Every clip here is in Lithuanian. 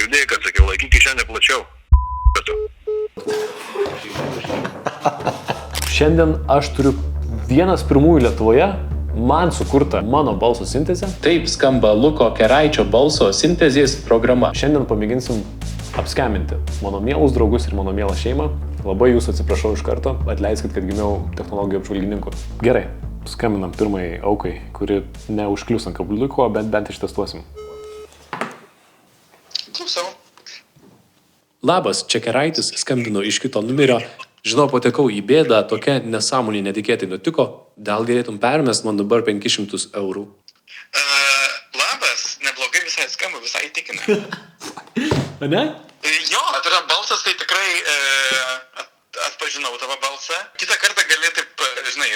Girdėjai, kad sakiau, laikyk kišenę plačiau. Šiandien aš turiu vienas pirmųjų Lietuvoje man sukurta mano balso sintezė. Taip skamba Luko Keraičio balso sintezės programa. Šiandien pamėginsim apskeminti mano mielus draugus ir mano mielą šeimą. Labai jūsų atsiprašau iš karto, atleiskit, kad gimiau technologijų apžvalgininku. Gerai, skambinam pirmai aukai, kuri neužklius ant kabliuko, bet bent ištestuosim. Klausau. Labas, čia Keraitis, skambinu iš kito numerio. Žinau, patekau į bėdą, tokia nesąmonė netikėtai nutiko. Gal galėtum permest man dabar 500 eurų? Labas, neblogai visai skamba, visai įtikina. Ne? Jo, tai yra balsas, tai tikrai atpažinau tavo balsą. Kitą kartą gali taip, žinai,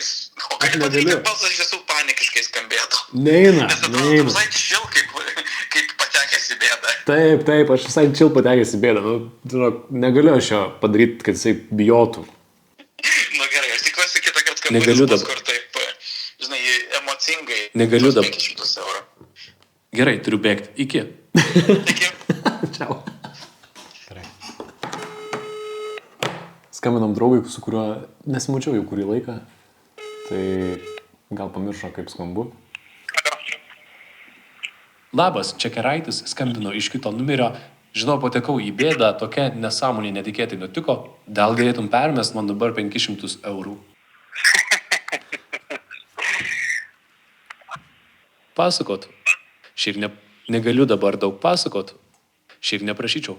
o gali padaryti, kad balsas iš tiesų panikiškai skambėtų. Neina, Nes atrodo, visai chill, kaip patekęs į bėdą. Taip, aš visai chill patekęs į bėdą. Negaliu aš jo padaryti, kad jisai bijotų. Nu gerai, aš tikiuosi kitą kartą skambutis Negaliu bus, dabar. kur taip, žinai, emocingai. Negaliu bus dabar. 500 eurų. Gerai, turiu bėgti. Iki. Iki. Čiau. Gerai. Skambinam draugui, su kuriuo nesimačiau jau kurį laiką. Tai gal pamiršo, kaip skambu. Labas, čia Keraitis, skambinu iš kito numerio. Žinau, patekau į bėdą, tokia nesąmonė netikėtai nutiko. Gal galėtum permest man dabar 500 eurų? Pasakot. Šiaip negaliu dabar daug pasakot. Šiaip neprašyčiau.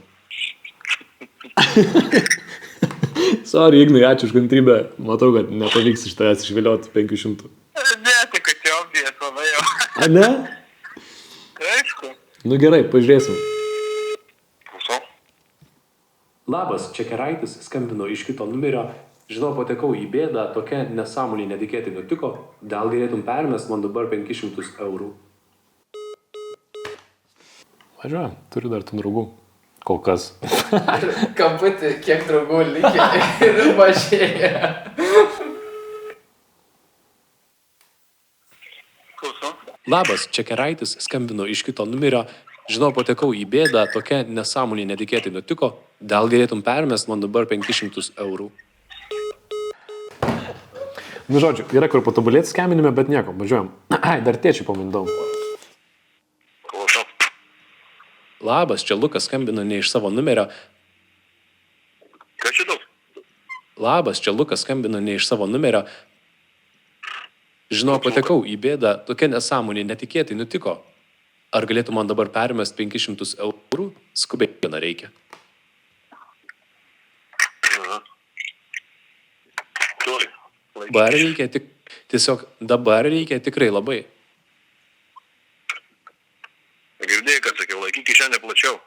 Sorry, Ignai, ačiū už kantrybę. Matau, kad nepavyks iš tavęs išvilioti 500. Ne, tai kad jau bėt labai jau. A, ne? Aišku. Nu gerai, pažiūrėsim. Klausau. Labas, čia Keraitis, skambinu iš kito numerio. Žinau, patekau į bėdą, tokia nesąmonė netikėtai nutiko. Gal galėtum permest man dabar 500 eurų? Važiuojam, turiu dar tų draugų. Kol kas. Kamputį, kiek draugų likę ir mažėja. Klausau. Labas, čia Keraitis, skambinu iš kito numerio. Žinau, patekau į bėdą, tokia nesąmonė netikėtai nutiko. Gal galėtum permest man dabar 500 eurų? Nu, žodžiu, yra kur patobulėti skeminime, bet nieko, važiuojam. Ai, dar tėčiai pamindau. Klausau. Labas, čia Lukas skambina ne iš savo numerio. Ką čia daug? Labas, čia Lukas skambina ne iš savo numerio. Žinau, patekau į bėdą, tokia nesąmonė netikėtai nutiko. Ar galėtų man dabar permest 500 eurų? Skubiai gana reikia. Tuoj. Dabar reikia dabar reikia tikrai labai. Girdėjai, kad sakiau, laikyk kišenę plačiau.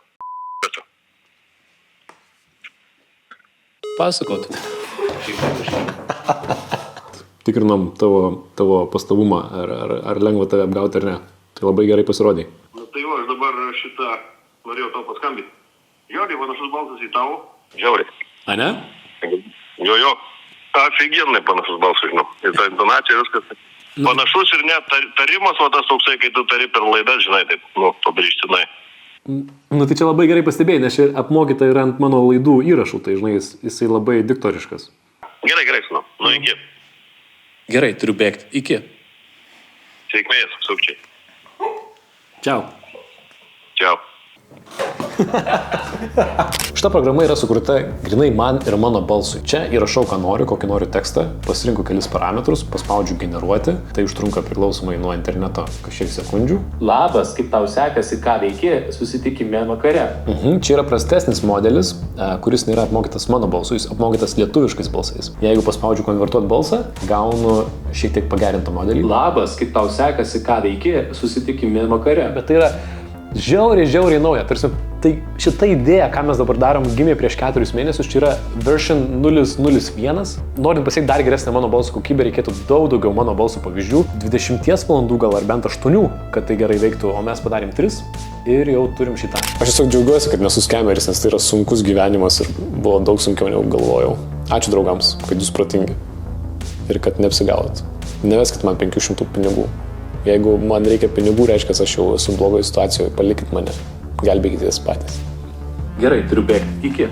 Pasakot. Tikrinom tavo pastovumą, ar lengva tave apgauti ar ne. Tai labai gerai pasirodai. Nu tai va, aš dabar šitą norėjau tau paskambinti. Žiauriai, panašus balsas į tavo. Žiauriai. A ne? Jo. Aфигенный panašus balsas, žinau. Ir ta intonacija, viskas. Panašus ir net tarimas, va tas toksai, kai tu tari per laidą, žinai, taip, pabrėžtinai. Nu tai čia labai gerai pastebėjai, nes čia apmokyta yra ant mano laidų įrašų, tai žinai, jisai labai diktoriškas. Gerai, žinau. Nu, iki. Gerai, turiu bėgti. Iki. Sėkmės, sukčiai. Čiau. Čiau. Šita programa yra sukurta grinai man ir mano balsui. Čia įrašau, ką noriu, kokį noriu tekstą, pasirinku kelis parametrus, paspaudžiu generuoti, tai užtrunka priklausomai nuo interneto kažkiek sekundžių. Labas, kaip tau sekasi, ką veiki, susitikime vakare. Čia yra prastesnis modelis, kuris nėra apmokytas mano balsu, jis apmokytas lietuviškais balsais. Jeigu paspaudžiu konvertuoti balsą, gaunu šiek tiek pagerintą modelį. Labas, kaip tau sekasi, ką veiki, susitikime vakare. Bet tai yra žiauriai nauja. Tarsi, tai šita idėja, ką mes dabar darom, gimė prieš 4 mėnesius, čia yra version 001. Norint pasiekti dar geresnę mano balso kokybę, reikėtų daug daugiau mano balso pavyzdžių. 20 valandų gal ar bent 8, kad tai gerai veiktų, o mes padarėm 3 ir jau turim šitą. Aš tiesiog džiaugiuosi, kad nesu skemeris, nes tai yra sunkus gyvenimas ir buvo daug sunkiau negu galvojau. Ačiū draugams, kad jūs protingi ir kad neapsigavot. Neveskit man 500 pinigų. Jeigu man reikia pinigų, reiškia, aš jau esu blogoje situacijoje, palikit mane, gelbėkitės patys. Gerai, turiu bėgti. Iki.